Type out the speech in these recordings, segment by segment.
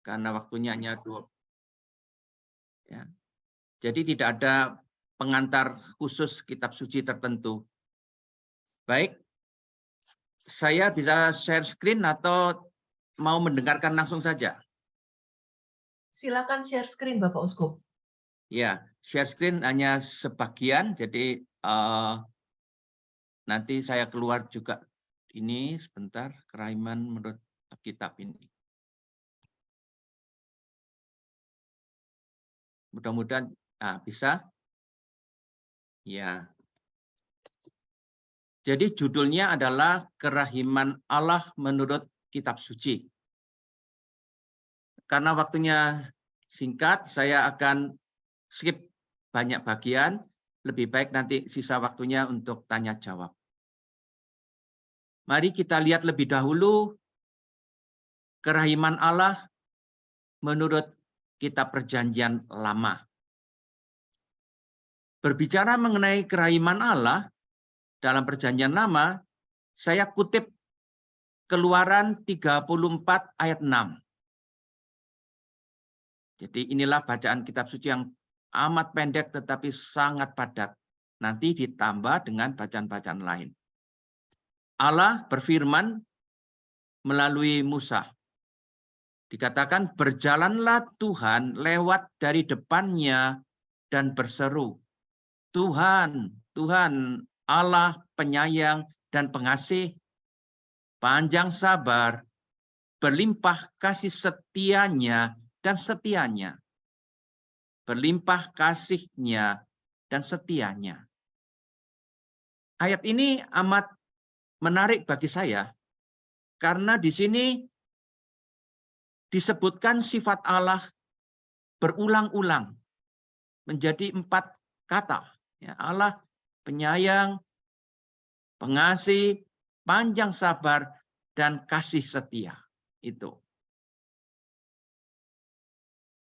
karena waktunya hanya 2. Ya. Jadi tidak ada pengantar khusus kitab suci tertentu. Baik, saya bisa share screen atau mau mendengarkan langsung saja? Silakan share screen, Bapak Uskup. Ya, share screen hanya sebagian, jadi nanti saya keluar juga ini sebentar, kerahiman menurut kitab ini. Mudah-mudahan bisa. Ya. Jadi judulnya adalah Kerahiman Allah menurut kitab suci. Karena waktunya singkat, saya akan skip banyak bagian. Lebih baik nanti sisa waktunya untuk tanya jawab. Mari kita lihat lebih dahulu kerahiman Allah menurut kitab Perjanjian Lama. Berbicara mengenai kerahiman Allah dalam Perjanjian Lama, saya kutip Keluaran 34 ayat 6. Jadi inilah bacaan kitab suci yang amat pendek tetapi sangat padat. Nanti ditambah dengan bacaan-bacaan lain. Allah berfirman melalui Musa. Dikatakan, berjalanlah Tuhan lewat dari depannya dan berseru, Tuhan, Tuhan Allah penyayang dan pengasih, panjang sabar, berlimpah kasih setianya dan setianya. Berlimpah kasihnya dan setianya. Ayat ini amat menarik bagi saya, karena di sini disebutkan sifat Allah berulang-ulang menjadi 4 kata. Ya, Allah penyayang, pengasih, panjang sabar, dan kasih setia. Itu.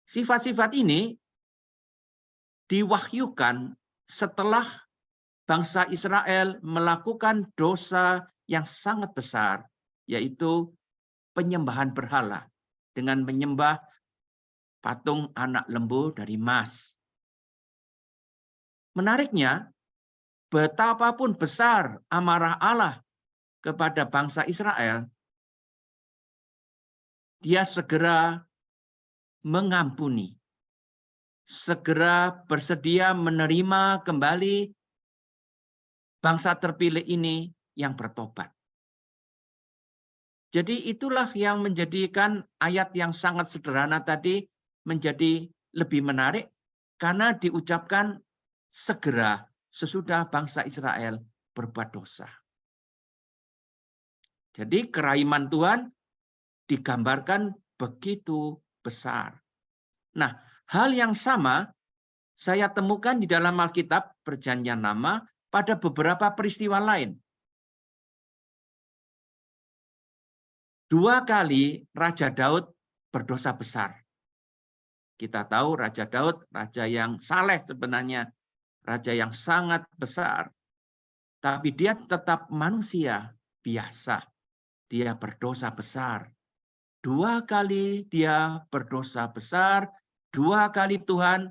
Sifat-sifat ini diwahyukan setelah bangsa Israel melakukan dosa yang sangat besar, yaitu penyembahan berhala dengan menyembah patung anak lembu dari emas. Menariknya, betapapun besar amarah Allah kepada bangsa Israel, Dia segera mengampuni, segera bersedia menerima kembali bangsa terpilih ini yang bertobat. Jadi itulah yang menjadikan ayat yang sangat sederhana tadi menjadi lebih menarik, karena diucapkan segera sesudah bangsa Israel berbuat dosa. Jadi kerahiman Tuhan digambarkan begitu besar. Nah, hal yang sama saya temukan di dalam Alkitab Perjanjian Lama pada beberapa peristiwa lain. 2 kali Raja Daud berdosa besar. Kita tahu Raja Daud, raja yang saleh sebenarnya, raja yang sangat besar. Tapi dia tetap manusia biasa. Dia berdosa besar. 2 kali dia berdosa besar, 2 kali Tuhan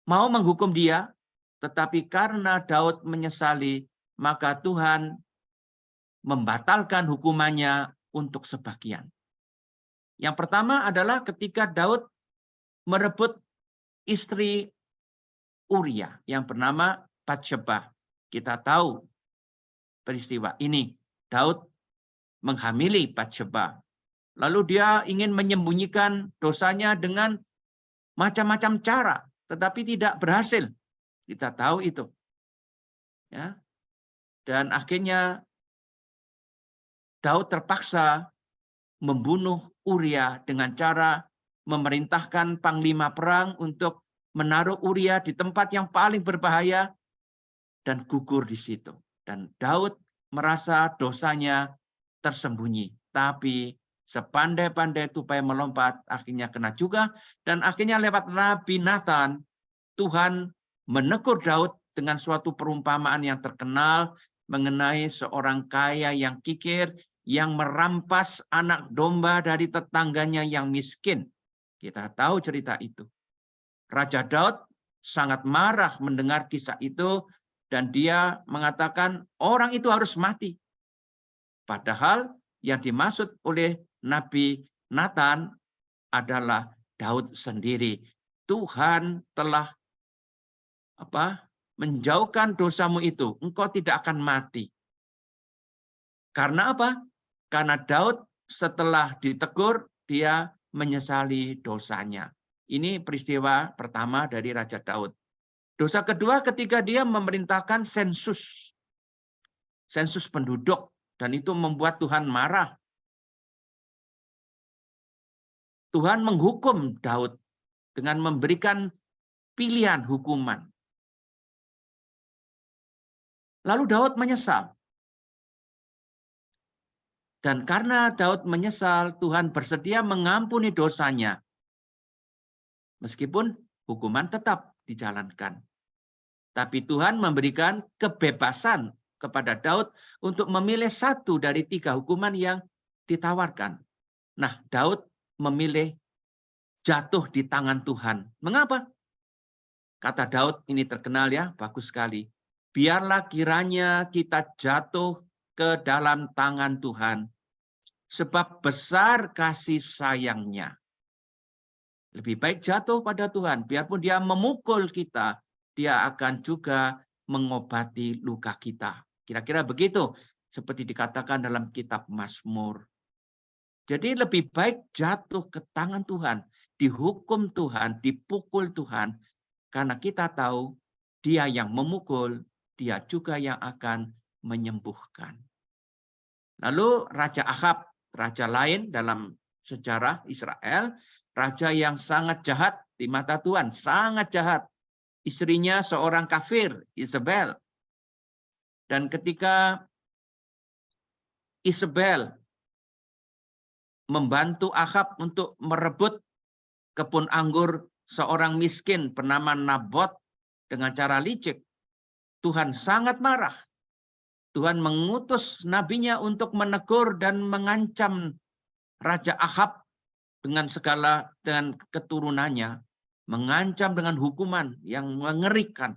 mau menghukum dia, tetapi karena Daud menyesali, maka Tuhan membatalkan hukumannya untuk sebagian. Yang pertama adalah ketika Daud merebut istri Uria yang bernama Batsyeba. Kita tahu peristiwa ini. Daud menghamili Batsyeba. Lalu dia ingin menyembunyikan dosanya dengan macam-macam cara, tetapi tidak berhasil. Kita tahu itu. Ya. Dan akhirnya Daud terpaksa membunuh Uria dengan cara memerintahkan panglima perang untuk menaruh Uria di tempat yang paling berbahaya dan gugur di situ. Dan Daud merasa dosanya tersembunyi. Tapi sepandai-pandai tupai melompat, akhirnya kena juga. Dan akhirnya lewat Nabi Nathan, Tuhan menegur Daud dengan suatu perumpamaan yang terkenal mengenai seorang kaya yang kikir, yang merampas anak domba dari tetangganya yang miskin. Kita tahu cerita itu. Raja Daud sangat marah mendengar kisah itu dan dia mengatakan orang itu harus mati. Padahal yang dimaksud oleh Nabi Nathan adalah Daud sendiri. Tuhan telah menjauhkan dosamu itu, engkau tidak akan mati. Karena apa? Karena Daud setelah ditegur, dia menyesali dosanya. Ini peristiwa pertama dari Raja Daud. Dosa kedua ketika dia memerintahkan sensus penduduk, dan itu membuat Tuhan marah. Tuhan menghukum Daud dengan memberikan pilihan hukuman. Lalu Daud menyesal. Dan karena Daud menyesal, Tuhan bersedia mengampuni dosanya. Meskipun hukuman tetap dijalankan. Tapi Tuhan memberikan kebebasan kepada Daud untuk memilih satu dari 3 hukuman yang ditawarkan. Nah, Daud memilih jatuh di tangan Tuhan. Mengapa? Kata Daud, ini terkenal ya, bagus sekali. Biarlah kiranya kita jatuh ke dalam tangan Tuhan, sebab besar kasih sayangnya. Lebih baik jatuh pada Tuhan, biarpun dia memukul kita, dia akan juga mengobati luka kita. Kira-kira begitu, seperti dikatakan dalam kitab Mazmur. Jadi lebih baik jatuh ke tangan Tuhan, dihukum Tuhan, dipukul Tuhan, karena kita tahu dia yang memukul, dia juga yang akan menyembuhkan. Lalu Raja Ahab, raja lain dalam sejarah Israel, raja yang sangat jahat di mata Tuhan, sangat jahat. Istrinya seorang kafir, Isabel. Dan ketika Isabel membantu Ahab untuk merebut kebun anggur seorang miskin bernama Nabot dengan cara licik, Tuhan sangat marah. Tuhan mengutus nabinya untuk menegur dan mengancam Raja Ahab dengan keturunannya, mengancam dengan hukuman yang mengerikan.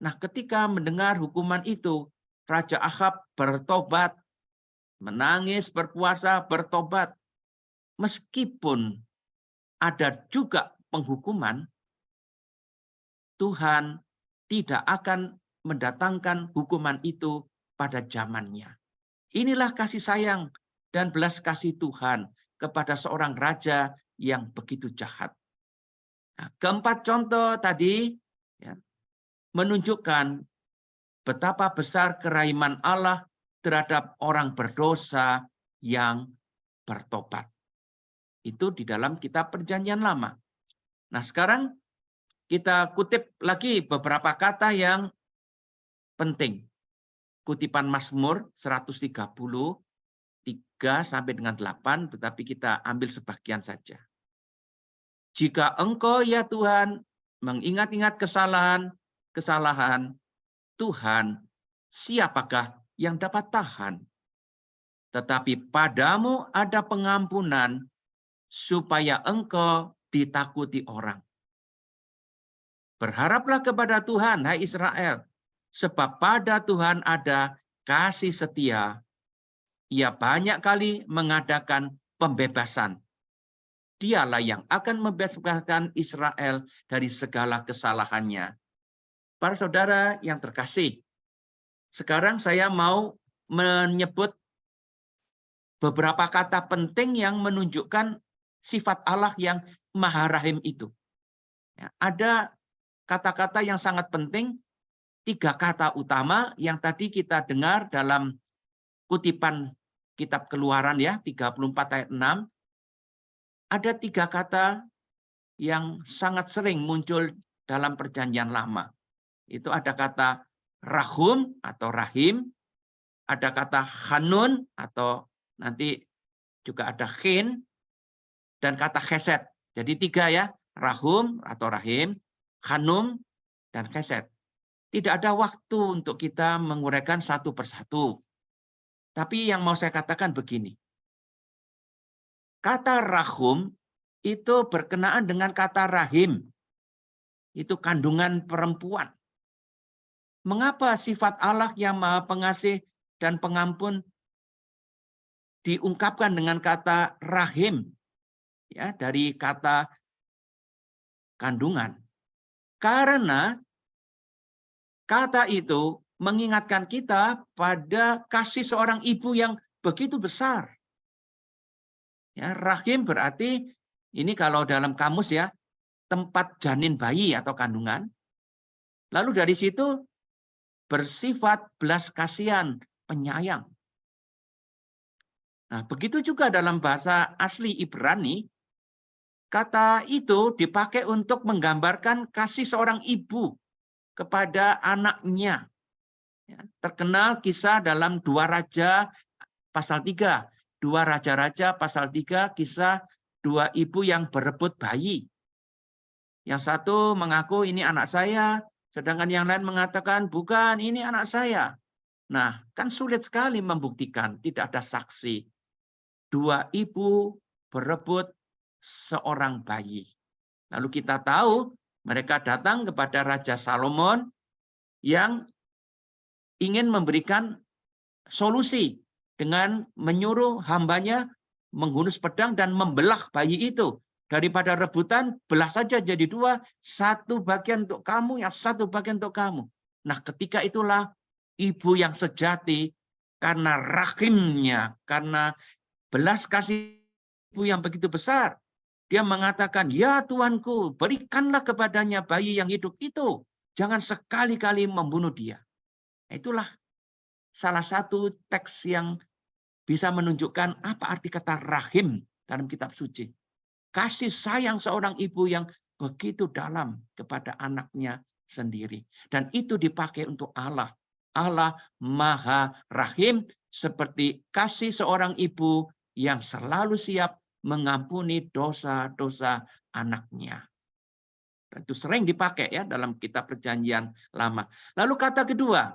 Nah, ketika mendengar hukuman itu, Raja Ahab bertobat, menangis, berpuasa, bertobat. Meskipun ada juga penghukuman, Tuhan tidak akan mendatangkan hukuman itu pada zamannya. Inilah kasih sayang dan belas kasih Tuhan kepada seorang raja yang begitu jahat. Nah, keempat contoh tadi ya, menunjukkan betapa besar kerahiman Allah terhadap orang berdosa yang bertobat. Itu di dalam kitab Perjanjian Lama. Nah, sekarang kita kutip lagi beberapa kata yang penting. Kutipan Mazmur 133 sampai dengan 8, tetapi kita ambil sebagian saja. Jika Engkau ya Tuhan mengingat-ingat kesalahan Tuhan, siapakah yang dapat tahan? Tetapi padamu ada pengampunan supaya Engkau ditakuti orang. Berharaplah kepada Tuhan, hai Israel, sebab pada Tuhan ada kasih setia. Ia banyak kali mengadakan pembebasan. Dialah yang akan membebaskan Israel dari segala kesalahannya. Para saudara yang terkasih, sekarang saya mau menyebut beberapa kata penting yang menunjukkan sifat Allah yang Maha Rahim itu. Ya, ada kata-kata yang sangat penting, 3 kata utama yang tadi kita dengar dalam kutipan kitab Keluaran ya, 34 ayat 6. Ada 3 kata yang sangat sering muncul dalam Perjanjian Lama. Itu ada kata rahum atau rahim, ada kata hanun atau nanti juga ada khin, dan kata chesed. Jadi 3 ya, rahum atau rahim, hanum, dan chesed. Tidak ada waktu untuk kita menguraikan satu persatu. Tapi yang mau saya katakan begini. Kata rahum itu berkenaan dengan kata rahim. Itu kandungan perempuan. Mengapa sifat Allah yang Maha Pengasih dan Pengampun diungkapkan dengan kata rahim? Ya, dari kata kandungan. Karena kata itu mengingatkan kita pada kasih seorang ibu yang begitu besar. Ya, rahim berarti ini kalau dalam kamus ya, tempat janin bayi atau kandungan. Lalu dari situ bersifat belas kasihan, penyayang. Nah, begitu juga dalam bahasa asli Ibrani, kata itu dipakai untuk menggambarkan kasih seorang ibu kepada anaknya. Ya, terkenal kisah dalam 2 Raja pasal 3. 2 Raja-Raja pasal 3, kisah 2 ibu yang berebut bayi. Yang satu mengaku ini anak saya, sedangkan yang lain mengatakan bukan, ini anak saya. Nah, kan sulit sekali membuktikan, tidak ada saksi. 2 ibu berebut seorang bayi. Lalu kita tahu mereka datang kepada Raja Salomon yang ingin memberikan solusi dengan menyuruh hambanya menghunus pedang dan membelah bayi itu. Daripada rebutan, belah saja jadi 2, 1 bagian untuk kamu, yang 1 bagian untuk kamu. Nah, ketika itulah ibu yang sejati, karena rahimnya, karena belas kasih ibu yang begitu besar, dia mengatakan, ya Tuanku, berikanlah kepadanya bayi yang hidup itu. Jangan sekali-kali membunuh dia. Itulah salah satu teks yang bisa menunjukkan apa arti kata rahim dalam kitab suci. Kasih sayang seorang ibu yang begitu dalam kepada anaknya sendiri. Dan itu dipakai untuk Allah. Allah Maha Rahim, seperti kasih seorang ibu yang selalu siap mengampuni dosa-dosa anaknya. Dan itu sering dipakai ya dalam kitab Perjanjian Lama. Lalu kata kedua,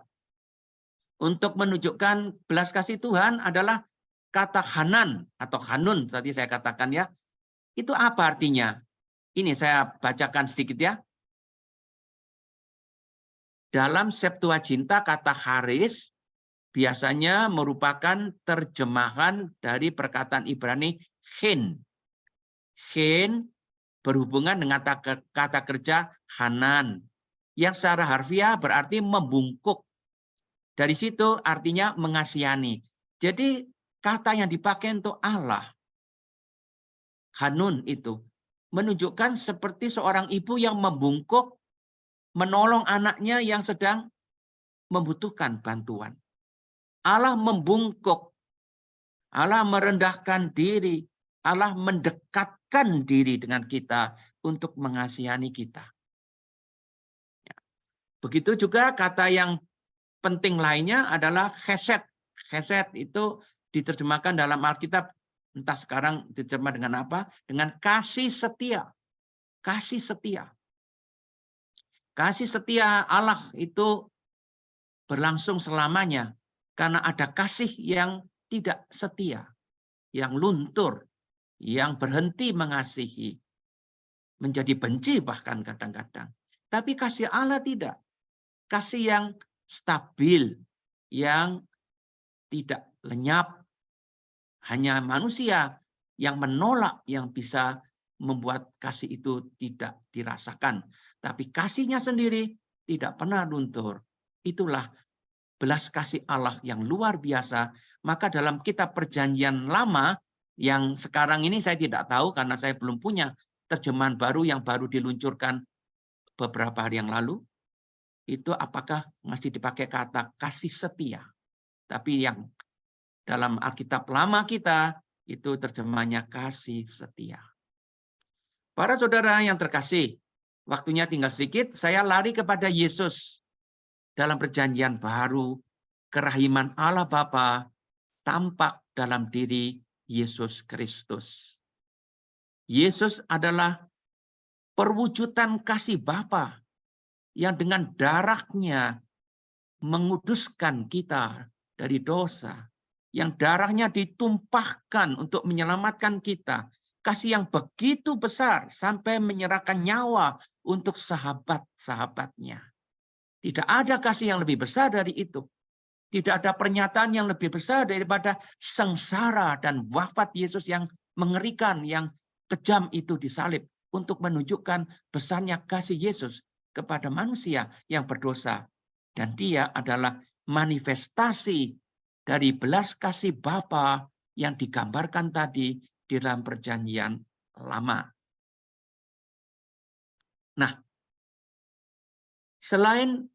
untuk menunjukkan belas kasih Tuhan adalah kata Hanan atau Hanun, tadi saya katakan ya. Itu apa artinya? Ini saya bacakan sedikit ya. Dalam Septuaginta kata haris biasanya merupakan terjemahan dari perkataan Ibrani hin. Hin berhubungan dengan kata kerja Hanan, yang secara harfiah berarti membungkuk. Dari situ artinya mengasihani. Jadi kata yang dipakai untuk Allah, Hanun itu, menunjukkan seperti seorang ibu yang membungkuk, menolong anaknya yang sedang membutuhkan bantuan. Allah membungkuk, Allah merendahkan diri, Allah mendekatkan diri dengan kita untuk mengasihani kita. Begitu juga kata yang penting lainnya adalah chesed. Chesed itu diterjemahkan dalam Alkitab, entah sekarang diterjemah dengan apa, dengan kasih setia. Kasih setia. Kasih setia Allah itu berlangsung selamanya karena ada kasih yang tidak setia, yang luntur, yang berhenti mengasihi, menjadi benci bahkan kadang-kadang. Tapi kasih Allah tidak. Kasih yang stabil, yang tidak lenyap. Hanya manusia yang menolak yang bisa membuat kasih itu tidak dirasakan. Tapi kasihnya sendiri tidak pernah luntur. Itulah belas kasih Allah yang luar biasa. Maka dalam kitab Perjanjian Lama, yang sekarang ini saya tidak tahu karena saya belum punya terjemahan baru yang baru diluncurkan beberapa hari yang lalu, itu apakah masih dipakai kata kasih setia. Tapi yang dalam Alkitab Lama kita, itu terjemahnya kasih setia. Para saudara yang terkasih, waktunya tinggal sedikit, saya lari kepada Yesus. Dalam Perjanjian Baru, kerahiman Allah Bapa tampak dalam diri Yesus Kristus. Yesus adalah perwujudan kasih Bapa yang dengan darahnya menguduskan kita dari dosa, yang darahnya ditumpahkan untuk menyelamatkan kita. Kasih yang begitu besar sampai menyerahkan nyawa untuk sahabat-sahabatnya. Tidak ada kasih yang lebih besar dari itu. Tidak ada pernyataan yang lebih besar daripada sengsara dan wafat Yesus yang mengerikan, yang kejam itu disalib untuk menunjukkan besarnya kasih Yesus kepada manusia yang berdosa. Dan dia adalah manifestasi dari belas kasih Bapa yang digambarkan tadi di dalam perjanjian lama. Nah, selain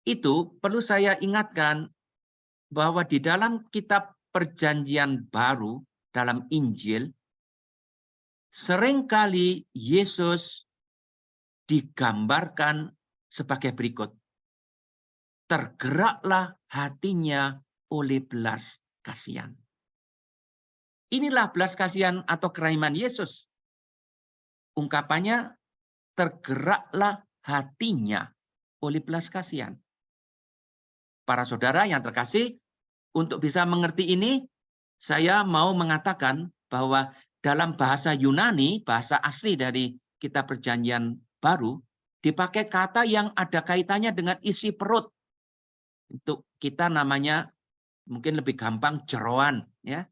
itu perlu saya ingatkan bahwa di dalam kitab perjanjian baru, dalam Injil, seringkali Yesus digambarkan sebagai berikut. Tergeraklah hatinya oleh belas kasihan. Inilah belas kasihan atau kerahiman Yesus. Ungkapannya, tergeraklah hatinya oleh belas kasihan. Para saudara yang terkasih, untuk bisa mengerti ini, saya mau mengatakan bahwa dalam bahasa Yunani, bahasa asli dari kitab perjanjian baru, dipakai kata yang ada kaitannya dengan isi perut. Untuk kita namanya mungkin lebih gampang jeroan, ya.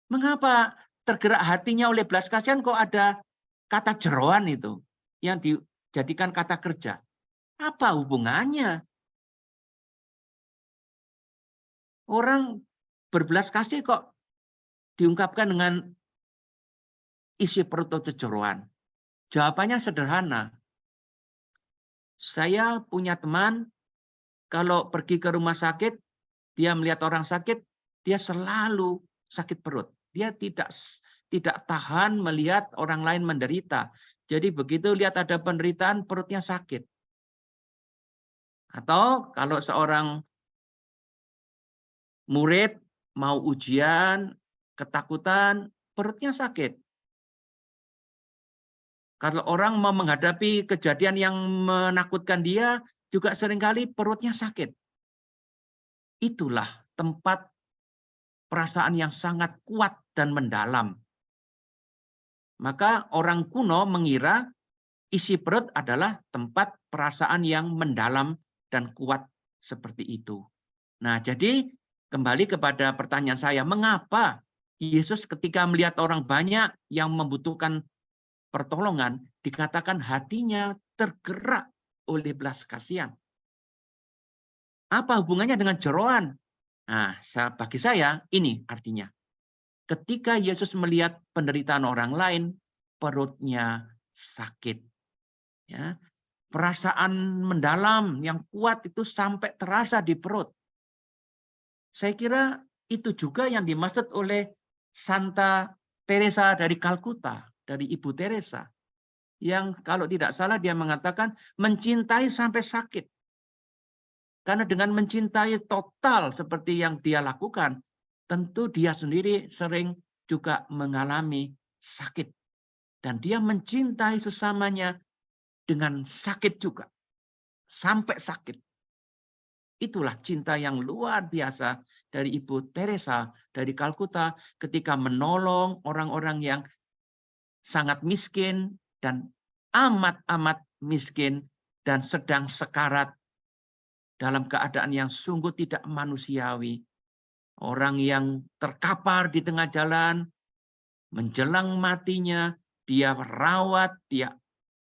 Mengapa tergerak hatinya oleh belas kasihan kok ada kata jeroan itu yang dijadikan kata kerja? Apa hubungannya? Orang berbelas kasih kok diungkapkan dengan isi perut atau jeroan? Jawabannya sederhana. Saya punya teman, kalau pergi ke rumah sakit, dia melihat orang sakit, dia selalu sakit perut. Dia tidak tahan melihat orang lain menderita. Jadi begitu lihat ada penderitaan, perutnya sakit. Atau kalau seorang murid mau ujian, ketakutan, perutnya sakit. Kalau orang mau menghadapi kejadian yang menakutkan dia, juga seringkali perutnya sakit. Itulah tempat perasaan yang sangat kuat dan mendalam. Maka orang kuno mengira isi perut adalah tempat perasaan yang mendalam dan kuat seperti itu. Nah, jadi kembali kepada pertanyaan saya, mengapa Yesus ketika melihat orang banyak yang membutuhkan pertolongan, dikatakan hatinya tergerak oleh belas kasihan? Apa hubungannya dengan jeroan? Nah, bagi saya ini artinya. Ketika Yesus melihat penderitaan orang lain, perutnya sakit. Ya, perasaan mendalam yang kuat itu sampai terasa di perut. Saya kira itu juga yang dimaksud oleh Santa Teresa dari Kalkuta, dari Ibu Teresa. Yang kalau tidak salah dia mengatakan mencintai sampai sakit. Karena dengan mencintai total seperti yang dia lakukan, tentu dia sendiri sering juga mengalami sakit. Dan dia mencintai sesamanya dengan sakit juga. Sampai sakit. Itulah cinta yang luar biasa dari Ibu Teresa dari Kalkuta ketika menolong orang-orang yang sangat miskin dan amat-amat miskin dan sedang sekarat dalam keadaan yang sungguh tidak manusiawi. Orang yang terkapar di tengah jalan, menjelang matinya, dia rawat, dia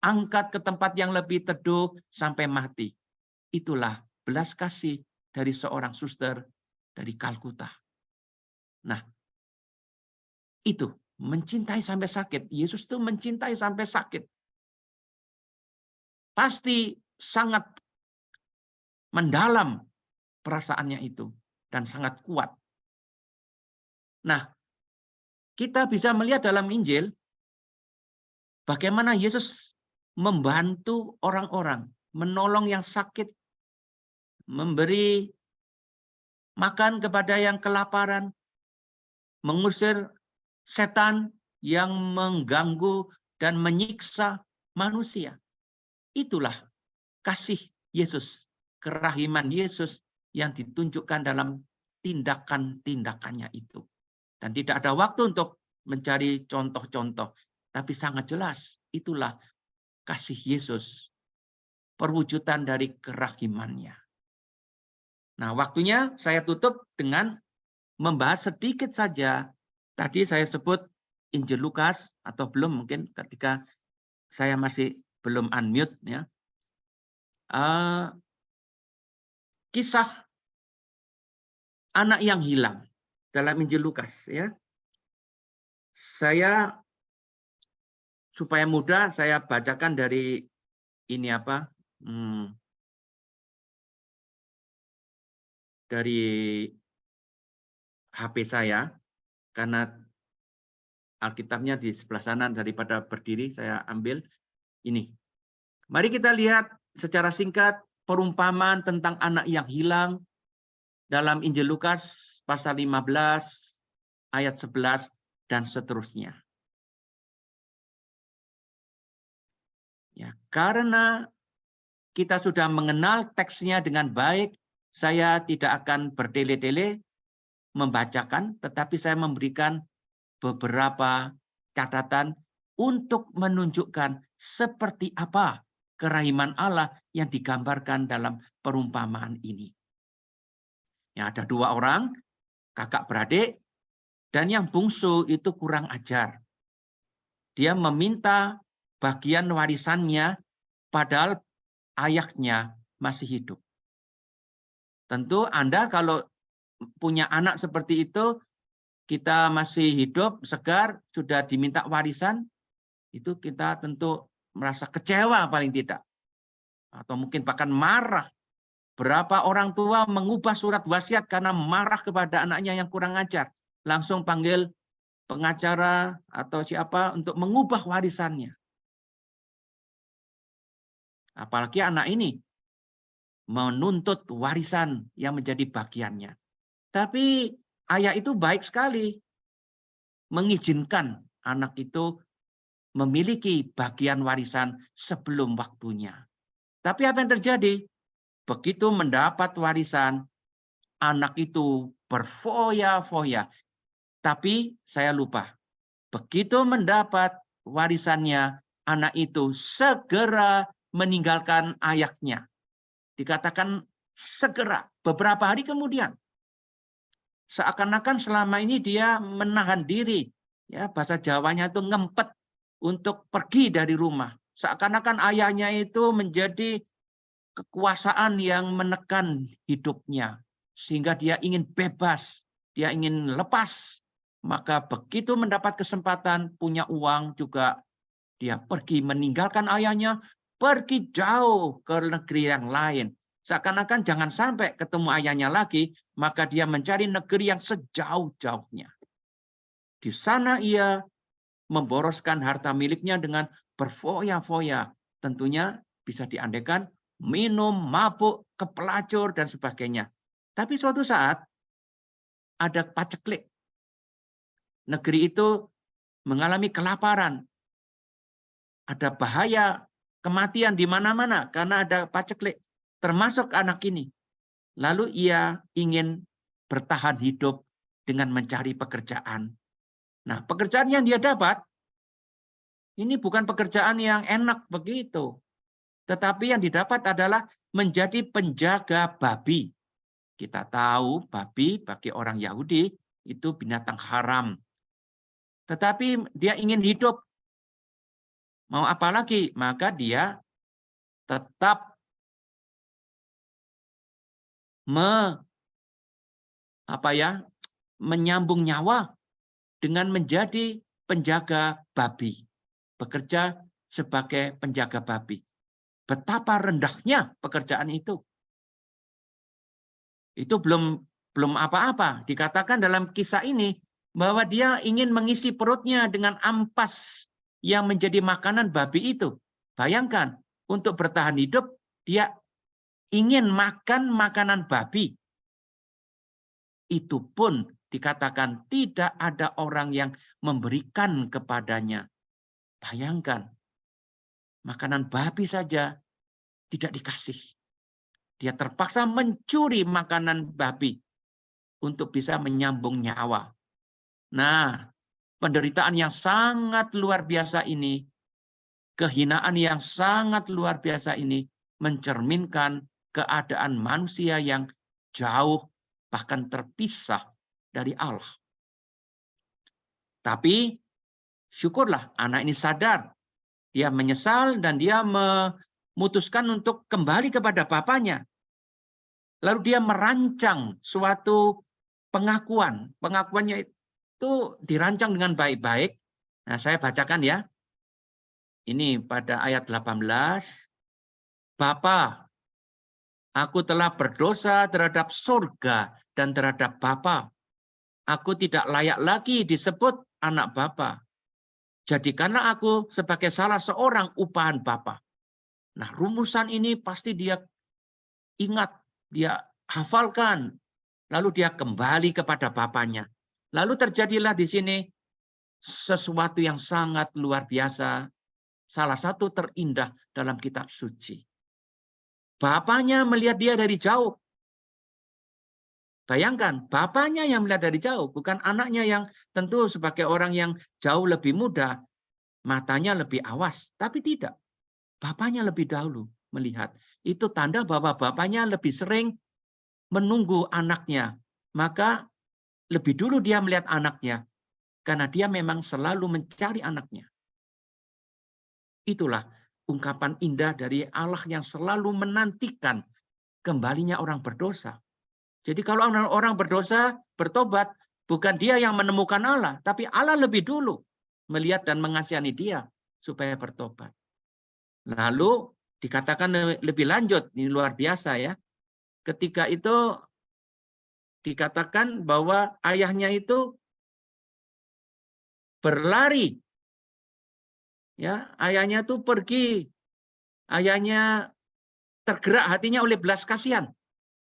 angkat ke tempat yang lebih teduh sampai mati. Itulah belas kasih dari seorang suster dari Kalkuta. Nah, itu mencintai sampai sakit. Yesus itu mencintai sampai sakit. Pasti sangat mendalam perasaannya itu dan sangat kuat. Nah, kita bisa melihat dalam Injil bagaimana Yesus membantu orang-orang, menolong yang sakit, memberi makan kepada yang kelaparan, mengusir setan yang mengganggu dan menyiksa manusia. Itulah kasih Yesus, kerahiman Yesus yang ditunjukkan dalam tindakan-tindakannya itu. Dan tidak ada waktu untuk mencari contoh-contoh. Tapi sangat jelas, itulah kasih Yesus. Perwujudan dari kerahimannya. Nah, waktunya saya tutup dengan membahas sedikit saja. Tadi saya sebut Injil Lukas, atau belum mungkin ketika saya masih belum unmute. Ya. Kisah anak yang hilang dalam Injil Lukas. Ya. Saya, supaya mudah, saya bacakan dari ini apa? Dari HP saya, karena Alkitabnya di sebelah sana, daripada berdiri saya ambil ini. Mari kita lihat secara singkat perumpamaan tentang anak yang hilang dalam Injil Lukas pasal 15 ayat 11 dan seterusnya. Ya, karena kita sudah mengenal teksnya dengan baik, saya tidak akan bertele-tele membacakan, tetapi saya memberikan beberapa catatan untuk menunjukkan seperti apa kerahiman Allah yang digambarkan dalam perumpamaan ini. Ya, ada dua orang, kakak beradik, dan yang bungsu itu kurang ajar. Dia meminta bagian warisannya padahal ayahnya masih hidup. Tentu Anda kalau punya anak seperti itu, kita masih hidup, segar, sudah diminta warisan, itu kita tentu merasa kecewa paling tidak. Atau mungkin bahkan marah. Berapa orang tua mengubah surat wasiat karena marah kepada anaknya yang kurang ajar. Langsung panggil pengacara atau siapa untuk mengubah warisannya. Apalagi anak ini menuntut warisan yang menjadi bagiannya. Tapi ayah itu baik sekali mengizinkan anak itu memiliki bagian warisan sebelum waktunya. Tapi apa yang terjadi? Begitu mendapat warisan, anak itu berfoya-foya. Tapi saya lupa, begitu mendapat warisannya, anak itu segera meninggalkan ayahnya. Dikatakan segera, beberapa hari kemudian. Seakan-akan selama ini dia menahan diri. Ya, bahasa Jawanya itu ngempet untuk pergi dari rumah. Seakan-akan ayahnya itu menjadi kekuasaan yang menekan hidupnya. Sehingga dia ingin bebas, dia ingin lepas. Maka begitu mendapat kesempatan, punya uang juga, dia pergi meninggalkan ayahnya, pergi jauh ke negeri yang lain. Seakan-akan jangan sampai ketemu ayahnya lagi, maka dia mencari negeri yang sejauh-jauhnya. Di sana ia memboroskan harta miliknya dengan berfoya-foya. Tentunya bisa diandaikan minum, mabuk, kepelacur, dan sebagainya. Tapi suatu saat ada paceklik. Negeri itu mengalami kelaparan. Ada bahaya kematian di mana-mana karena ada paceklik. Termasuk anak ini. Lalu ia ingin bertahan hidup dengan mencari pekerjaan. Nah, pekerjaan yang dia dapat, ini bukan pekerjaan yang enak begitu. Tetapi yang didapat adalah menjadi penjaga babi. Kita tahu babi bagi orang Yahudi itu binatang haram. Tetapi dia ingin hidup. Mau apa lagi? Maka dia tetap menyambung nyawa dengan menjadi penjaga babi. Bekerja sebagai penjaga babi. Betapa rendahnya pekerjaan itu. Itu belum apa-apa. Dikatakan dalam kisah ini bahwa dia ingin mengisi perutnya dengan ampas yang menjadi makanan babi itu. Bayangkan, untuk bertahan hidup dia ingin makan makanan babi. Itu pun dikatakan tidak ada orang yang memberikan kepadanya. Bayangkan, makanan babi saja tidak dikasih. Dia terpaksa mencuri makanan babi. untuk bisa menyambung nyawa. Nah, penderitaan yang sangat luar biasa ini, kehinaan yang sangat luar biasa ini mencerminkan keadaan manusia yang jauh bahkan terpisah dari Allah. Tapi syukurlah anak ini sadar, dia menyesal dan dia memutuskan untuk kembali kepada bapaknya. Lalu dia merancang suatu pengakuan. Pengakuannya itu dirancang dengan baik-baik. Nah, saya bacakan ya. Ini pada ayat 18. Bapa, aku telah berdosa terhadap surga dan terhadap Bapa. Aku tidak layak lagi disebut anak Bapa. Jadikanlah aku sebagai salah seorang upahan Bapa. Nah, rumusan ini pasti dia ingat, dia hafalkan. Lalu dia kembali kepada bapaknya. Lalu terjadilah di sini sesuatu yang sangat luar biasa. Salah satu terindah dalam kitab suci. Bapaknya melihat dia dari jauh. Bayangkan, bapaknya yang melihat dari jauh, bukan anaknya yang tentu sebagai orang yang jauh lebih muda, matanya lebih awas. Tapi tidak, bapaknya lebih dahulu melihat. Itu tanda bahwa bapaknya lebih sering menunggu anaknya. Maka lebih dulu dia melihat anaknya. Karena dia memang selalu mencari anaknya. Itulah ungkapan indah dari Allah yang selalu menantikan kembalinya orang berdosa. Jadi kalau orang berdosa bertobat, bukan dia yang menemukan Allah, tapi Allah lebih dulu melihat dan mengasihani dia supaya bertobat. Lalu dikatakan lebih lanjut, ini luar biasa ya. Ketika itu dikatakan bahwa ayahnya itu berlari. Ya, ayahnya itu pergi. Ayahnya tergerak hatinya oleh belas kasihan.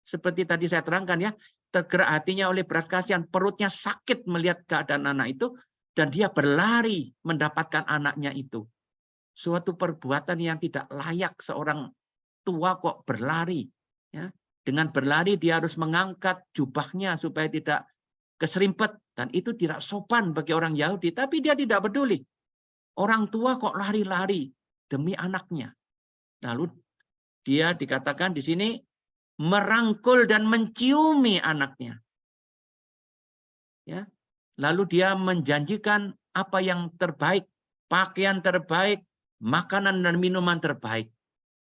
Seperti tadi saya terangkan ya, tergerak hatinya oleh belas kasihan, perutnya sakit melihat keadaan anak itu dan dia berlari mendapatkan anaknya itu. Suatu perbuatan yang tidak layak seorang tua kok berlari, ya. Dengan berlari dia harus mengangkat jubahnya supaya tidak keserimpet dan itu tidak sopan bagi orang Yahudi, tapi dia tidak peduli. Orang tua kok lari-lari demi anaknya. Lalu dia dikatakan di sini merangkul dan menciumi anaknya. Ya. Lalu dia menjanjikan apa yang terbaik, pakaian terbaik, makanan dan minuman terbaik.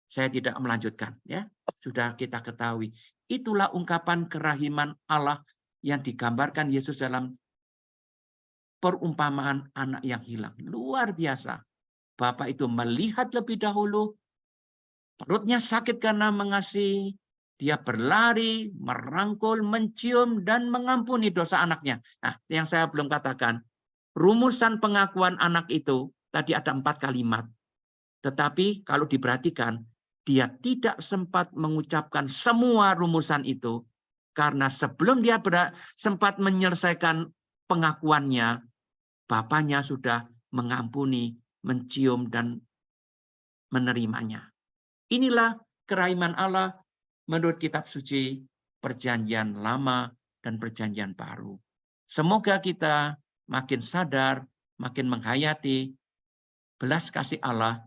Saya tidak melanjutkan, ya. Sudah kita ketahui. Itulah ungkapan kerahiman Allah yang digambarkan Yesus dalam perumpamaan anak yang hilang. Luar biasa. Bapak itu melihat lebih dahulu, perutnya sakit karena mengasihi, dia berlari, merangkul, mencium, dan mengampuni dosa anaknya. Nah, yang saya belum katakan, rumusan pengakuan anak itu, tadi ada 4 kalimat. Tetapi kalau diperhatikan, dia tidak sempat mengucapkan semua rumusan itu, karena sebelum dia sempat menyelesaikan pengakuannya, bapaknya sudah mengampuni, mencium, dan menerimanya. Inilah kerahiman Allah menurut kitab suci Perjanjian Lama dan Perjanjian Baru. Semoga kita makin sadar, makin menghayati belas kasih Allah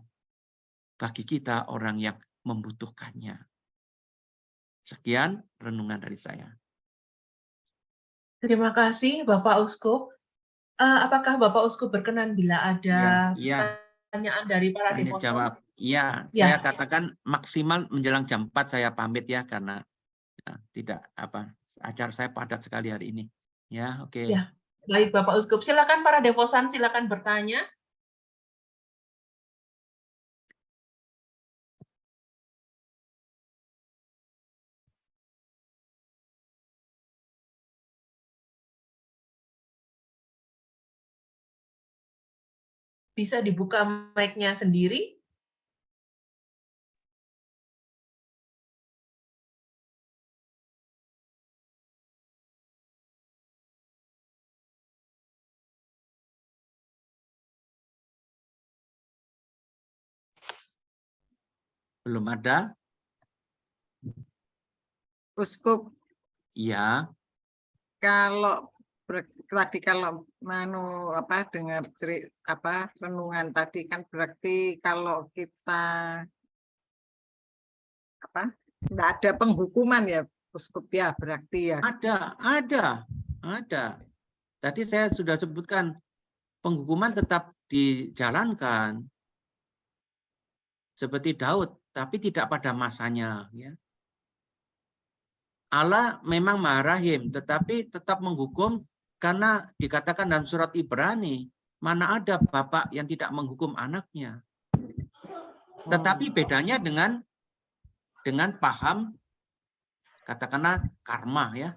bagi kita orang yang membutuhkannya. Sekian renungan dari saya. Terima kasih Bapak Uskup. Apakah Bapak Uskup berkenan bila ada pertanyaan dari para Tanya devosan? jawab. Iya, saya katakan maksimal menjelang jam 4 saya pamit ya karena tidak acara saya padat sekali hari ini. Ya, oke. Ya, baik Bapak Uskup. Silakan para devosan, silakan bertanya. Bisa dibuka mic-nya sendiri. Belum ada? Uskup. Iya. Kalau tadi kalau dengar renungan tadi kan berarti kalau kita nggak ada penghukuman ya, Uskup ya, berarti ya. Ada. Tadi saya sudah sebutkan penghukuman tetap dijalankan seperti Daud, tapi tidak pada masanya. Ya. Allah memang Maha Rahim, tetapi tetap menghukum karena dikatakan dalam surat Ibrani, mana ada bapak yang tidak menghukum anaknya. Tetapi bedanya dengan paham, katakanlah karma ya.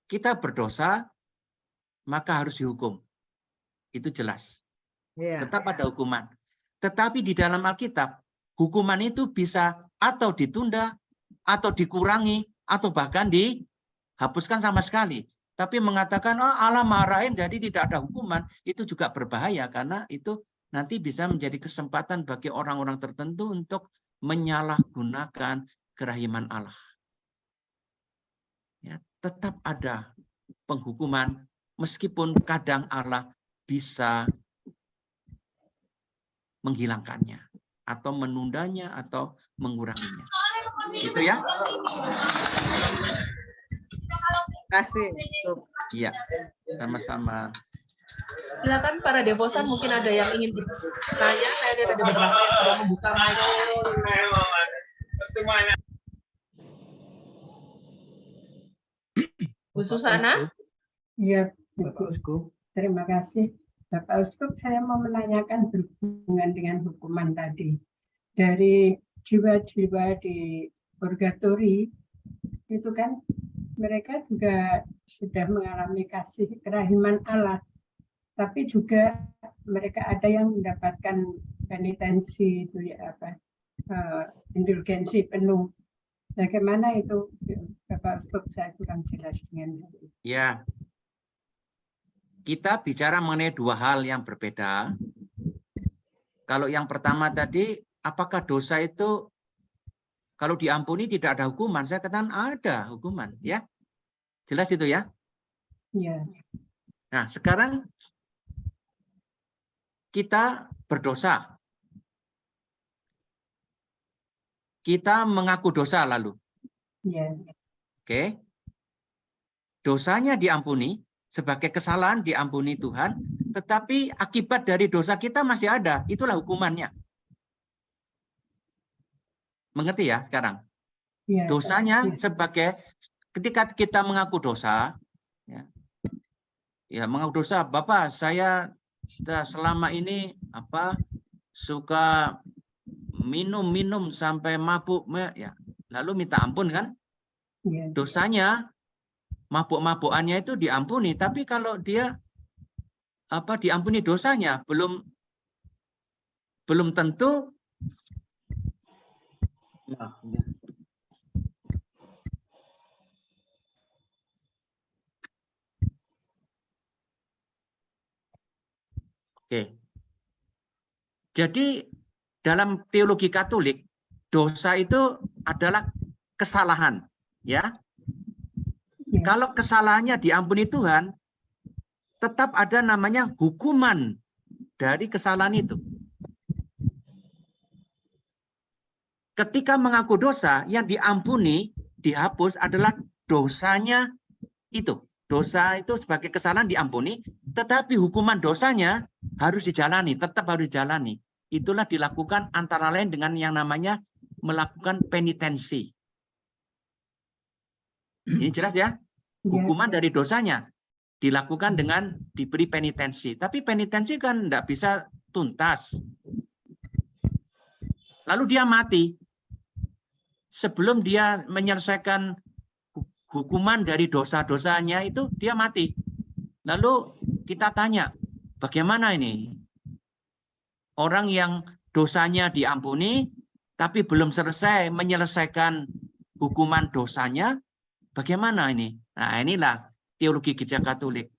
Kita berdosa, maka harus dihukum. Itu jelas. Tetap ada hukuman. Tetapi di dalam Alkitab, hukuman itu bisa atau ditunda, atau dikurangi, atau bahkan dihapuskan sama sekali. Tapi mengatakan, oh Allah Maha Rahim, jadi tidak ada hukuman, itu juga berbahaya. Karena itu nanti bisa menjadi kesempatan bagi orang-orang tertentu untuk menyalahgunakan kerahiman Allah. Ya, tetap ada penghukuman, meskipun kadang Allah bisa menghilangkannya, atau menundanya, atau menguranginya. Gitu ya. Terima kasih. Iya, sama-sama. Silakan para devosan, mungkin ada yang ingin bertanya. Saya lihat ada beberapa yang sudah membuka mic. Bu Susana? Iya, Bapak Uskup. Terima kasih. Bapak Uskup, saya mau menanyakan berhubungan dengan hukuman tadi. Dari jiwa-jiwa di purgatori, itu kan mereka juga sudah mengalami kasih kerahiman Allah. Tapi juga mereka ada yang mendapatkan penitensi, itu ya indulgensi penuh. Bagaimana itu, Bapak Uskup? Saya kurang jelas dengan itu. Ya, kita bicara mengenai dua hal yang berbeda. Kalau yang pertama tadi, apakah dosa itu kalau diampuni tidak ada hukuman? Saya katakan ada hukuman, ya. Jelas itu ya? Ya. Nah, sekarang kita berdosa. Kita mengaku dosa lalu. Ya. Oke. Dosanya diampuni, sebagai kesalahan diampuni Tuhan, tetapi akibat dari dosa kita masih ada. Itulah hukumannya. Mengerti ya sekarang? Ya, dosanya sebagai ketika kita mengaku dosa, ya mengaku dosa, Bapak, saya selama ini suka minum sampai mabuk, ya. Lalu minta ampun kan? Dosanya, mabuk-mabukannya itu diampuni, tapi kalau dia diampuni dosanya belum tentu. Oke. Jadi dalam teologi Katolik, dosa itu adalah kesalahan, ya. Kalau kesalahannya diampuni Tuhan, tetap ada namanya hukuman dari kesalahan itu. Ketika mengaku dosa, yang diampuni, dihapus adalah dosanya itu. Dosa itu sebagai kesalahan diampuni, tetapi hukuman dosanya harus dijalani, tetap harus dijalani. Itulah dilakukan antara lain dengan yang namanya melakukan penitensi. Ini jelas ya? Hukuman dari dosanya dilakukan dengan diberi penitensi. Tapi penitensi kan tidak bisa tuntas. Lalu dia mati. Sebelum dia menyelesaikan hukuman dari dosa-dosanya itu, dia mati. Lalu kita tanya, bagaimana ini? Orang yang dosanya diampuni, tapi belum selesai menyelesaikan hukuman dosanya, bagaimana ini? Nah, inilah teologi Gereja Katolik.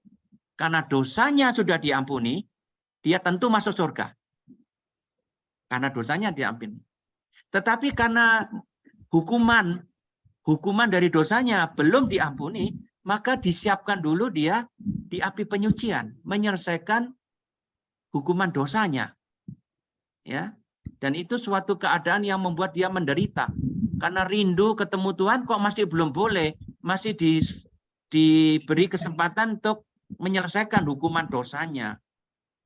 Karena dosanya sudah diampuni, dia tentu masuk surga. Karena dosanya diampuni. Tetapi karena hukuman dari dosanya belum diampuni, maka disiapkan dulu dia di api penyucian, menyelesaikan hukuman dosanya. Ya. Dan itu suatu keadaan yang membuat dia menderita. Karena rindu ketemu Tuhan kok masih belum boleh, masih diberi kesempatan untuk menyelesaikan hukuman dosanya.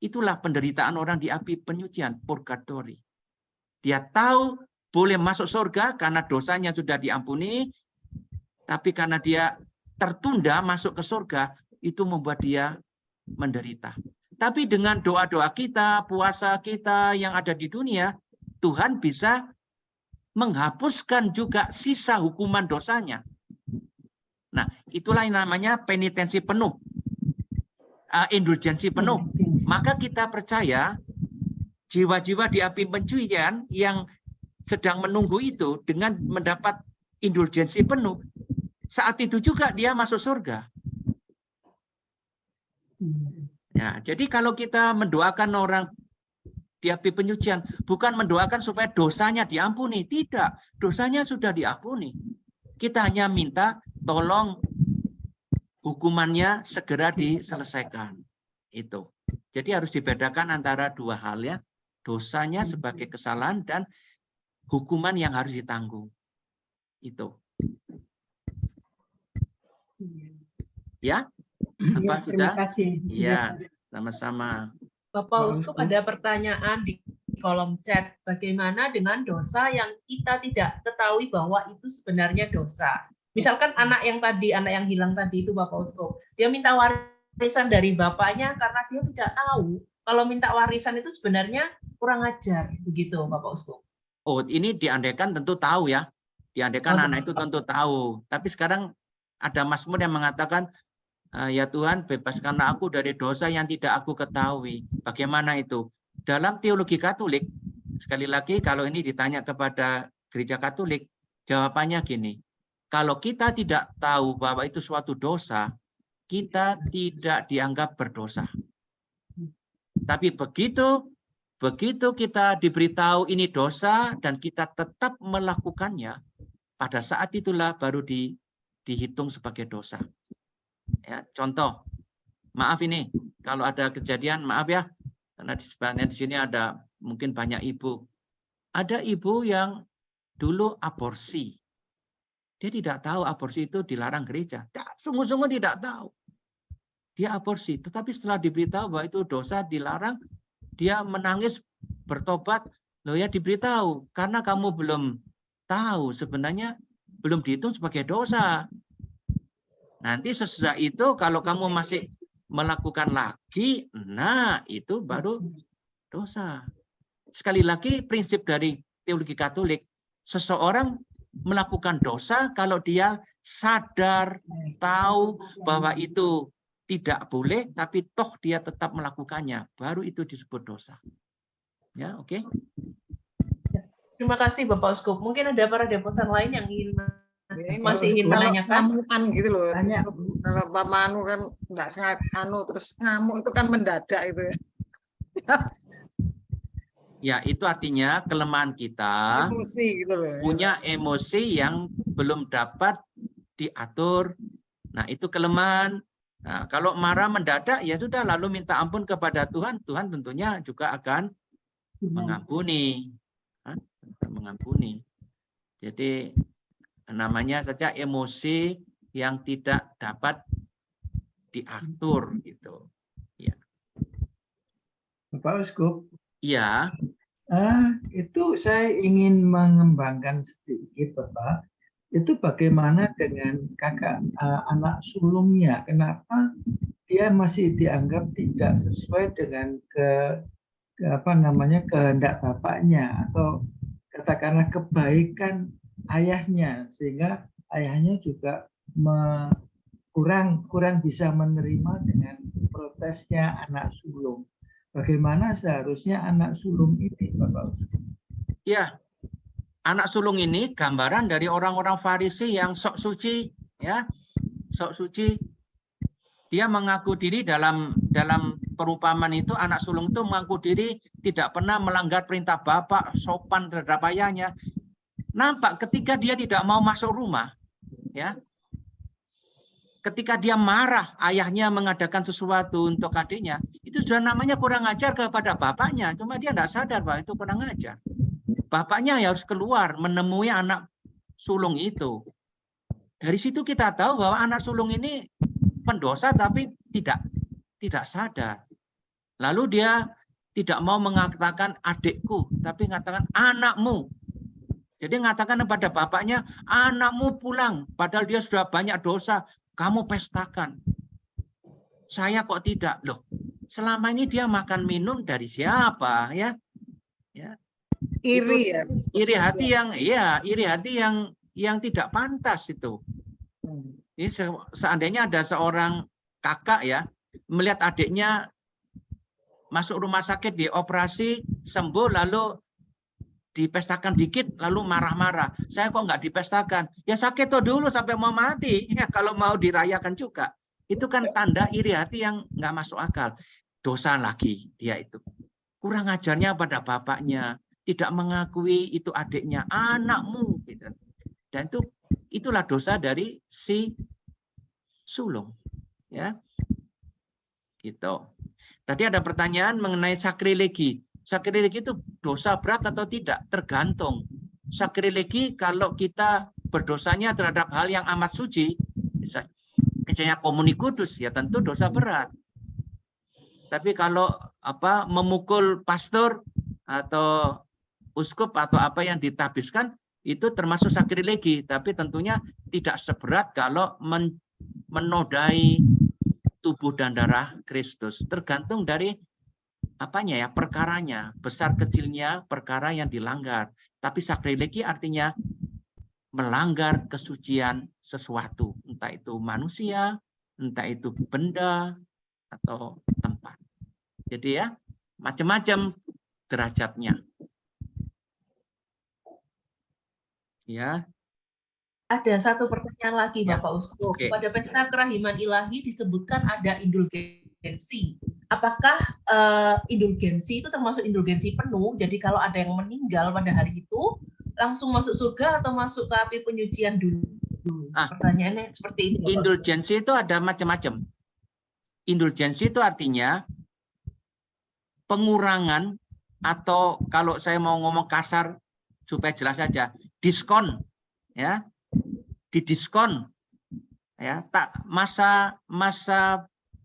Itulah penderitaan orang di api penyucian, purgatori. Dia tahu boleh masuk surga karena dosanya sudah diampuni, tapi karena dia tertunda masuk ke surga, itu membuat dia menderita. Tapi dengan doa-doa kita, puasa kita yang ada di dunia, Tuhan bisa menghapuskan juga sisa hukuman dosanya. Nah, itulah yang namanya penitensi penuh, indulgensi penuh. Maka kita percaya jiwa-jiwa di api penyucian yang sedang menunggu itu dengan mendapat indulgensi penuh, saat itu juga dia masuk surga. Ya, jadi kalau kita mendoakan orang di api penyucian, bukan mendoakan supaya dosanya diampuni. Tidak, dosanya sudah diampuni. Kita hanya minta tolong hukumannya segera diselesaikan. Itu. Jadi harus dibedakan antara dua hal ya. Dosanya sebagai kesalahan dan hukuman yang harus ditanggung. Itu. Ya? Apa Ya, terima sudah? kasih. Iya, sama-sama. Bapak Uskup, ada pertanyaan di kolom chat. Bagaimana dengan dosa yang kita tidak ketahui bahwa itu sebenarnya dosa? Misalkan anak yang hilang tadi itu Bapak Uskup, dia minta warisan dari bapaknya karena dia tidak tahu kalau minta warisan itu sebenarnya kurang ajar, begitu Bapak Uskup. Oh, ini diandaikan tentu tahu ya. Diandaikan anak itu tentu tahu. Tapi sekarang ada Mazmur yang mengatakan, ya Tuhan, bebaskanlah aku dari dosa yang tidak aku ketahui. Bagaimana itu? Dalam teologi Katolik, sekali lagi kalau ini ditanya kepada gereja Katolik, jawabannya gini. Kalau kita tidak tahu bahwa itu suatu dosa, kita tidak dianggap berdosa. Tapi begitu kita diberitahu ini dosa dan kita tetap melakukannya, pada saat itulah baru dihitung sebagai dosa. Ya, contoh, maaf ini kalau ada kejadian, maaf ya, karena di sini ada mungkin banyak ibu. Ada ibu yang dulu aborsi. Dia tidak tahu aborsi itu dilarang gereja. Sungguh-sungguh tidak tahu. Dia aborsi, tetapi setelah diberitahu bahwa itu dosa dilarang, dia menangis bertobat. Loh ya diberitahu, karena kamu belum tahu sebenarnya belum dihitung sebagai dosa. Nanti sesudah itu kalau kamu masih melakukan lagi, nah itu baru dosa. Sekali lagi prinsip dari teologi Katolik, seseorang melakukan dosa kalau dia sadar, tahu bahwa itu tidak boleh, tapi toh dia tetap melakukannya, baru itu disebut dosa. Ya, oke. Terima kasih Bapak Uskup. Mungkin ada para deposan lain yang masih ingin menanyakan. Ngamukan gitu loh. Kalau Pak Manu kan enggak sangat terus ngamuk itu kan mendadak itu. Ya, itu artinya kelemahan kita Emosi gitu loh. punya emosi yang belum dapat diatur. Nah, itu kelemahan. Nah, kalau marah mendadak ya sudah lalu minta ampun kepada Tuhan, Tuhan tentunya juga akan mengampuni. Mengampuni. Jadi namanya saja emosi yang tidak dapat diatur gitu. Ya. Bapak Uskup. Iya. Itu saya ingin mengembangkan sedikit, Bapak. Itu bagaimana dengan kakak anak sulungnya? Kenapa dia masih dianggap tidak sesuai dengan kehendak bapaknya atau katakanlah kebaikan ayahnya, sehingga ayahnya juga kurang bisa menerima dengan protesnya anak sulung. Bagaimana seharusnya anak sulung ini, Bapak? Ya, anak sulung ini gambaran dari orang-orang Farisi yang sok suci, ya, sok suci. Dia mengaku diri dalam perumpamaan itu, anak sulung itu mengaku diri tidak pernah melanggar perintah bapak, sopan terhadap ayahnya. Nampak ketika dia tidak mau masuk rumah, ya, ketika dia marah, ayahnya mengadakan sesuatu untuk adiknya, itu sudah namanya kurang ajar kepada bapaknya. Cuma dia tidak sadar bahwa itu kurang ajar. Bapaknya harus keluar menemui anak sulung itu. Dari situ kita tahu bahwa anak sulung ini pendosa tapi tidak sadar. Lalu dia tidak mau mengatakan adikku, tapi mengatakan anakmu. Jadi mengatakan kepada bapaknya, anakmu pulang, padahal dia sudah banyak dosa, kamu pestakan. Saya kok tidak? Loh, selama ini dia makan minum dari siapa ya? Ya. Iri ya. Iri hati yang tidak pantas itu. Ini seandainya ada seorang kakak ya melihat adiknya masuk rumah sakit, dioperasi, sembuh, lalu dipestakan dikit, lalu marah-marah. Saya kok nggak dipestakan? Ya sakit tuh dulu sampai mau mati. Ya kalau mau dirayakan juga. Itu kan tanda iri hati yang nggak masuk akal. Dosa lagi dia itu. Kurang ajarnya pada bapaknya. Tidak mengakui itu adiknya, anakmu. Gitu. Dan itulah dosa dari si sulung. Ya, gitu. Tadi ada pertanyaan mengenai sakrilegi. Sakrilegi itu dosa berat atau tidak? Tergantung. Sakrilegi kalau kita berdosanya terhadap hal yang amat suci, misalnya komuni kudus, ya tentu dosa berat. Tapi kalau memukul pastor atau uskup atau apa yang ditabiskan, itu termasuk sakrilegi. Tapi tentunya tidak seberat kalau menodai tubuh dan darah Kristus. Tergantung dari perkaranya, besar kecilnya perkara yang dilanggar. Tapi sakrilegi artinya melanggar kesucian sesuatu, entah itu manusia, entah itu benda atau tempat. Jadi ya, macam-macam derajatnya. Ya. Ada satu pertanyaan lagi, Ya. Bapak Uskup. Oke. Pada pesta kerahiman ilahi disebutkan ada indulgensi. Apakah indulgensi itu termasuk indulgensi penuh? Jadi kalau ada yang meninggal pada hari itu, langsung masuk surga atau masuk ke api penyucian dulu? Pertanyaannya seperti itu. Bapak Indulgensi itu ada macam-macam. Indulgensi itu artinya pengurangan, atau kalau saya mau ngomong kasar supaya jelas saja, diskon, ya, didiskon, ya, masa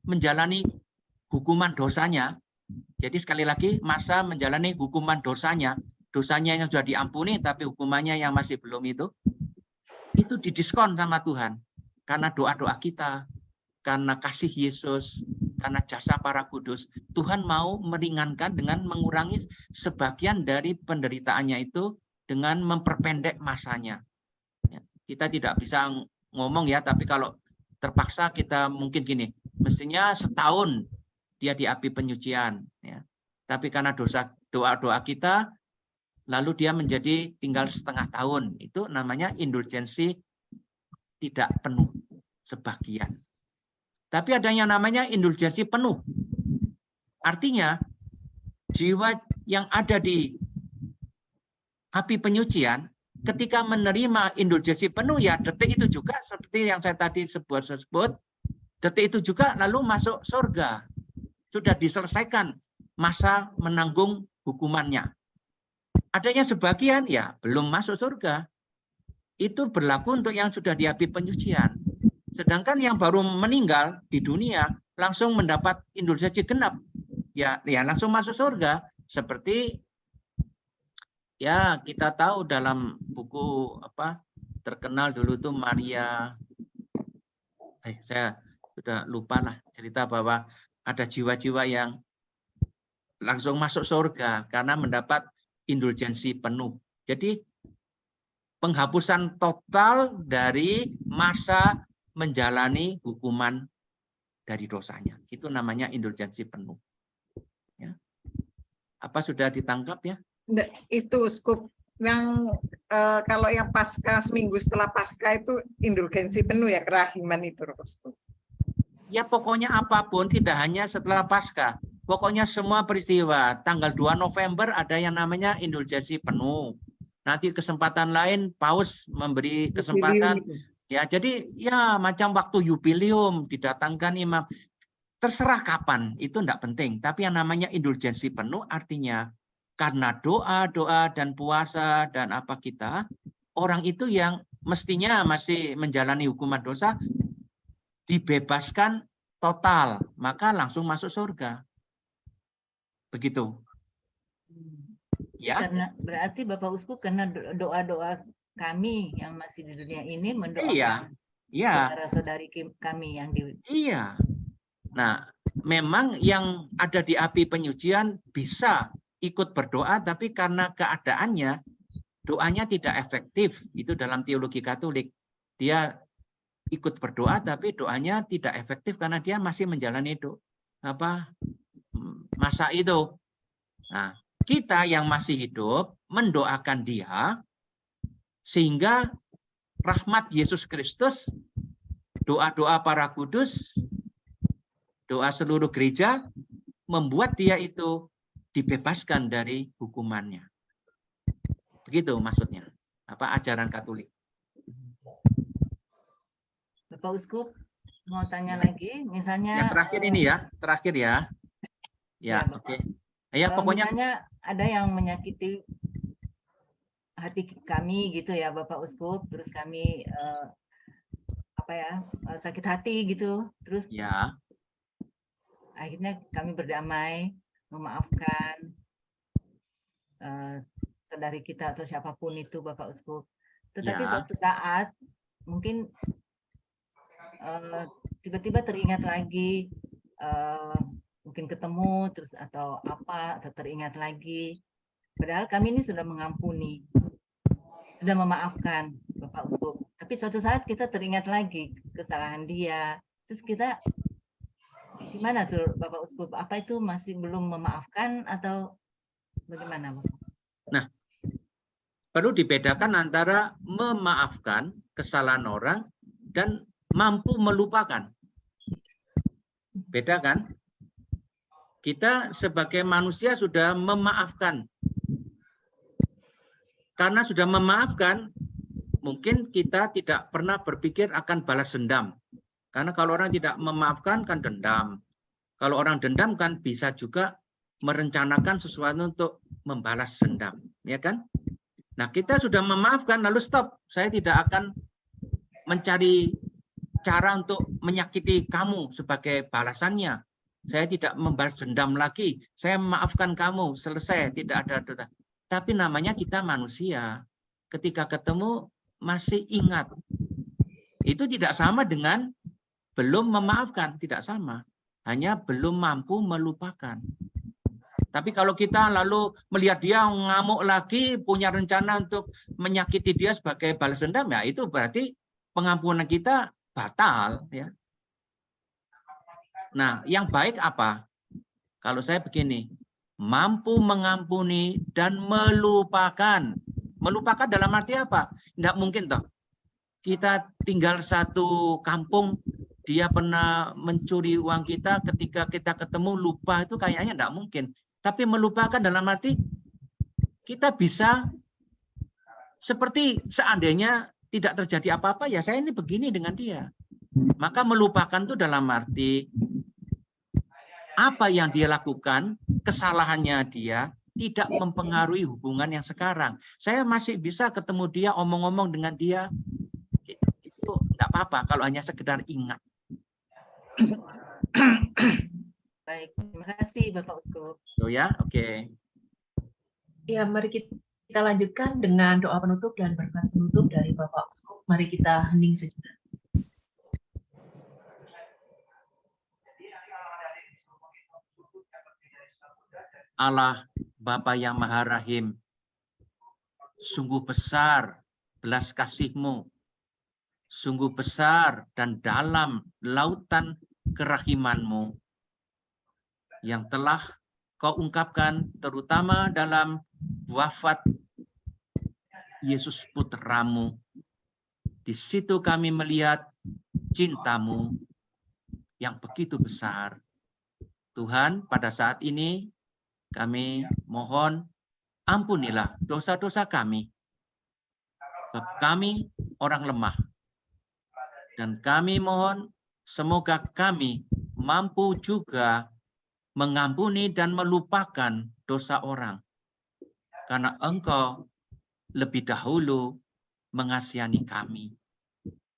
menjalani hukuman dosanya. Jadi sekali lagi, masa menjalani hukuman dosanya yang sudah diampuni tapi hukumannya yang masih belum itu didiskon sama Tuhan karena doa-doa kita, karena kasih Yesus, karena jasa para kudus. Tuhan mau meringankan dengan mengurangi sebagian dari penderitaannya itu dengan memperpendek masanya. Ya, kita tidak bisa ngomong ya, tapi kalau terpaksa kita mungkin gini, mestinya setahun dia di api penyucian, ya. Tapi karena doa-doa kita, lalu dia menjadi tinggal setengah tahun. Itu namanya indulgensi tidak penuh, sebagian. Tapi ada yang namanya indulgensi penuh. Artinya, jiwa yang ada di api penyucian, ketika menerima indulgensi penuh, ya detik itu juga, seperti yang saya tadi sebut, detik itu juga lalu masuk surga. Sudah diselesaikan masa menanggung hukumannya. Adanya sebagian, ya belum masuk surga. Itu berlaku untuk yang sudah di api penyucian. Sedangkan yang baru meninggal di dunia langsung mendapat indulgensi genap, ya langsung masuk surga. Seperti ya kita tahu dalam buku terkenal dulu tuh Maria, saya sudah lupa lah cerita bahwa ada jiwa-jiwa yang langsung masuk surga karena mendapat indulgensi penuh. Jadi penghapusan total dari masa menjalani hukuman dari dosanya. Itu namanya indulgensi penuh. Ya. Apa sudah ditangkap ya? Itu Uskup yang kalau yang pasca, seminggu setelah pasca itu indulgensi penuh ya, kerahiman itu Uskup. Ya pokoknya apapun, tidak hanya setelah pasca. Pokoknya semua peristiwa. Tanggal 2 November ada yang namanya indulgensi penuh. Nanti kesempatan lain Paus memberi kesempatan Ya, jadi ya macam waktu jubileum didatangkan imam. Terserah kapan, itu enggak penting. Tapi yang namanya indulgensi penuh artinya karena doa dan puasa dan apa kita, orang itu yang mestinya masih menjalani hukuman dosa dibebaskan total, maka langsung masuk surga. Begitu. Ya. Karena berarti Bapak Uskup karena doa-doa kami yang masih di dunia ini Iya. mendoakan Iya. saudara-saudari kami yang di Iya. Nah, memang yang ada di api penyucian bisa ikut berdoa, tapi karena keadaannya doanya tidak efektif. Itu dalam teologi Katolik. Dia ikut berdoa, tapi doanya tidak efektif karena dia masih menjalani masa itu. Nah, kita yang masih hidup mendoakan dia sehingga rahmat Yesus Kristus, doa-doa para kudus, doa seluruh gereja membuat dia itu dibebaskan dari hukumannya. Begitu maksudnya. Ajaran Katolik. Bapak Uskup mau tanya lagi, misalnya Yang terakhir ini ya, terakhir ya. Ya, Ya, oke. Ya, pokoknya misalnya ada yang menyakiti hati kami gitu ya Bapak Uskup, terus kami sakit hati gitu, terus ya. akhirnya kami berdamai, memaafkan saudari kita atau siapapun itu Bapak Uskup. Tetapi Ya. suatu saat mungkin tiba-tiba teringat lagi, mungkin ketemu terus atau teringat lagi. Padahal kami ini sudah mengampuni, sudah memaafkan Bapak Uskup. Tapi suatu saat kita teringat lagi kesalahan dia, terus kita di mana tuh Bapak Uskup? Apa itu masih belum memaafkan atau bagaimana, Bapak? Nah, perlu dibedakan antara memaafkan kesalahan orang dan mampu melupakan. Beda kan? Kita sebagai manusia sudah memaafkan. Karena sudah memaafkan, mungkin kita tidak pernah berpikir akan balas dendam. Karena kalau orang tidak memaafkan kan dendam. Kalau orang dendam kan bisa juga merencanakan sesuatu untuk membalas dendam, ya kan? Nah, kita sudah memaafkan lalu stop. Saya tidak akan mencari cara untuk menyakiti kamu sebagai balasannya. Saya tidak membalas dendam lagi. Saya memaafkan kamu, selesai, tidak ada dosa. Tapi namanya kita manusia. Ketika ketemu masih ingat. Itu tidak sama dengan belum memaafkan, tidak sama. Hanya belum mampu melupakan. Tapi kalau kita lalu melihat dia ngamuk lagi, punya rencana untuk menyakiti dia sebagai balas dendam, ya itu berarti pengampunan kita batal, ya. Nah, yang baik apa? Kalau saya begini, mampu mengampuni dan melupakan. Melupakan dalam arti apa? Tidak mungkin toh. Kita tinggal satu kampung, dia pernah mencuri uang kita, ketika kita ketemu lupa, itu kayaknya tidak mungkin. Tapi melupakan dalam arti kita bisa seperti seandainya tidak terjadi apa-apa, ya saya ini begini dengan dia. Maka melupakan itu dalam arti apa yang dia lakukan, kesalahannya dia tidak mempengaruhi hubungan yang sekarang. Saya masih bisa ketemu dia, omong-omong dengan dia, itu tidak apa-apa kalau hanya sekedar ingat. Baik, terima kasih Bapak Uskup. Oh ya, oke. Ya, mari kita lanjutkan dengan doa penutup dan berkat penutup dari Bapak Uskup. Mari kita hening sejenak. Allah Bapa yang Maha Rahim, sungguh besar belas kasih-Mu, sungguh besar dan dalam lautan kerahiman-Mu yang telah Kau ungkapkan terutama dalam wafat Yesus Putra-Mu. Di situ kami melihat cinta-Mu yang begitu besar. Tuhan, pada saat ini kami mohon ampunilah dosa-dosa kami. Sebab kami orang lemah. Dan kami mohon semoga kami mampu juga mengampuni dan melupakan dosa orang. Karena Engkau lebih dahulu mengasihani kami.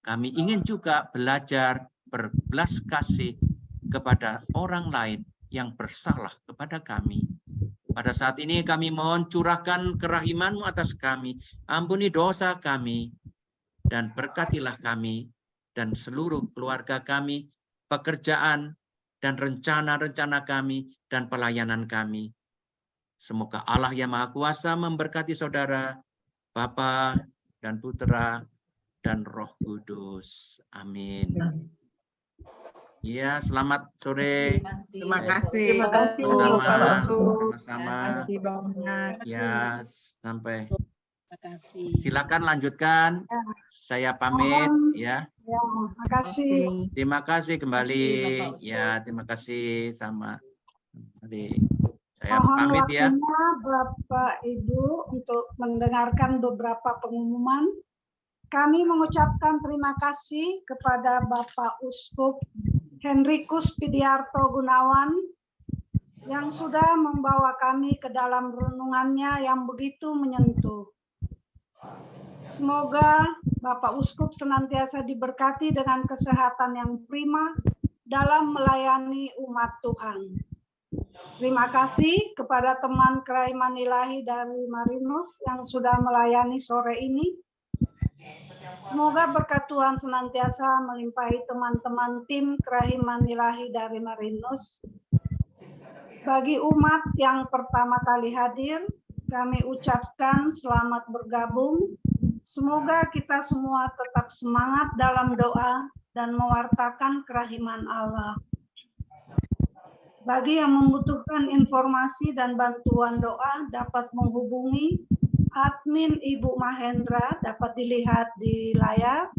Kami ingin juga belajar berbelas kasih kepada orang lain yang bersalah kepada kami. Pada saat ini kami mohon curahkan kerahiman-Mu atas kami. Ampuni dosa kami dan berkatilah kami dan seluruh keluarga kami, pekerjaan dan rencana-rencana kami dan pelayanan kami. Semoga Allah yang Maha Kuasa memberkati saudara, Bapa dan Putra dan Roh Kudus. Amin. Ya, selamat sore. Terima kasih. Terima kasih. Sama-sama. Terima kasih banyak. Ya, sampai. Terima kasih. Silakan lanjutkan. Saya pamit ya. Ya, terima kasih. Terima kasih kembali. Terima kasih, Bapak. Ya, terima kasih sama. Mari. Saya Mohon pamit ya. waktunya Bapak Ibu untuk mendengarkan beberapa pengumuman. Kami mengucapkan terima kasih kepada Bapak Uskup Henrikus Pidiarto Gunawan yang sudah membawa kami ke dalam renungannya yang begitu menyentuh. Semoga Bapak Uskup senantiasa diberkati dengan kesehatan yang prima dalam melayani umat Tuhan. Terima kasih kepada teman Keraiman Ilahi dari Marinus yang sudah melayani sore ini. Semoga berkat Tuhan senantiasa melimpahi teman-teman tim Keraiman Ilahi dari Marinus. Bagi umat yang pertama kali hadir, kami ucapkan selamat bergabung. Semoga kita semua tetap semangat dalam doa dan mewartakan kerahiman Allah. Bagi yang membutuhkan informasi dan bantuan doa dapat menghubungi admin Ibu Mahendra, dapat dilihat di layar,